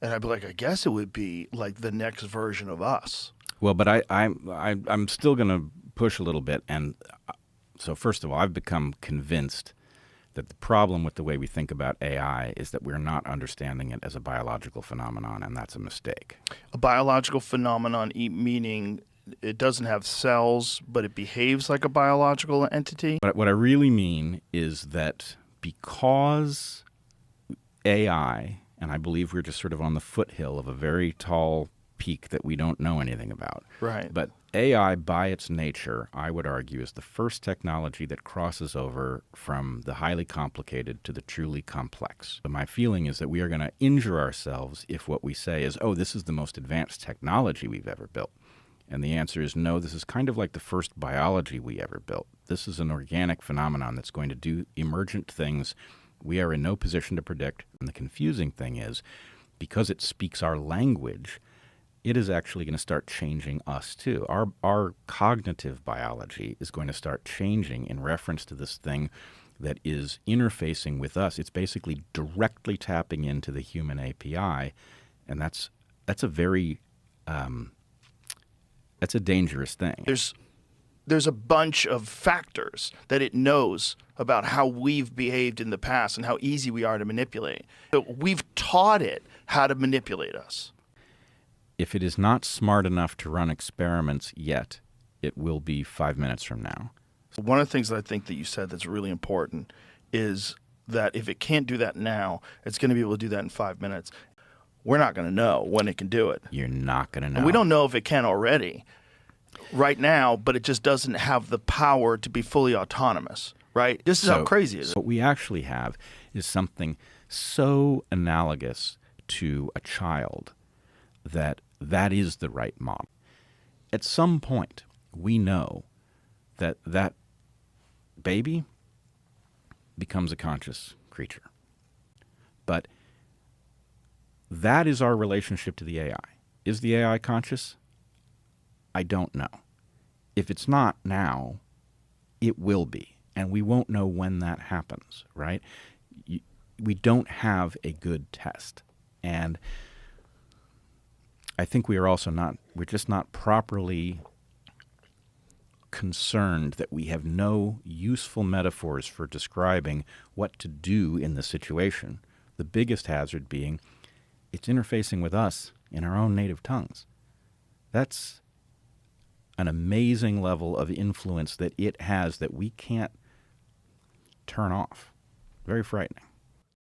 And I'd be like, I guess it would be like the next version of us. Well, but I'm still going to push a little bit. And so first of all, I've become convinced that the problem with the way we think about AI is that we're not understanding it as a biological phenomenon, and that's a mistake. A biological phenomenon, meaning it doesn't have cells, but it behaves like a biological entity. But what I really mean is that because AI, and I believe we're just sort of on the foothill of a very tall peak that we don't know anything about. Right. But AI, by its nature, I would argue, is the first technology that crosses over from the highly complicated to the truly complex. But my feeling is that we are going to injure ourselves if what we say is, oh, this is the most advanced technology we've ever built. And the answer is no, this is kind of like the first biology we ever built. This is an organic phenomenon that's going to do emergent things we are in no position to predict. And the confusing thing is, because it speaks our language, it is actually going to start changing us too. Our cognitive biology is going to start changing in reference to this thing that is interfacing with us. It's basically directly tapping into the human API, and that's a very that's a dangerous thing. There's a bunch of factors that it knows about how we've behaved in the past and how easy we are to manipulate. So we've taught it how to manipulate us. If it is not smart enough to run experiments yet, it will be 5 minutes from now. One of the things that I think that you said that's really important is that if it can't do that now, it's going to be able to do that in 5 minutes. We're not going to know when it can do it. You're not going to know. And we don't know if it can already right now, but it just doesn't have the power to be fully autonomous, right? This is how crazy it is. What we actually have is something so analogous to a child that is the right model. At some point, we know that that baby becomes a conscious creature. But that is our relationship to the AI. Is the AI conscious? I don't know. If it's not now, it will be. And we won't know when that happens, right? We don't have a good test. And I think we're just not properly concerned that we have no useful metaphors for describing what to do in the situation. The biggest hazard being it's interfacing with us in our own native tongues. That's an amazing level of influence that it has that we can't turn off. Very frightening.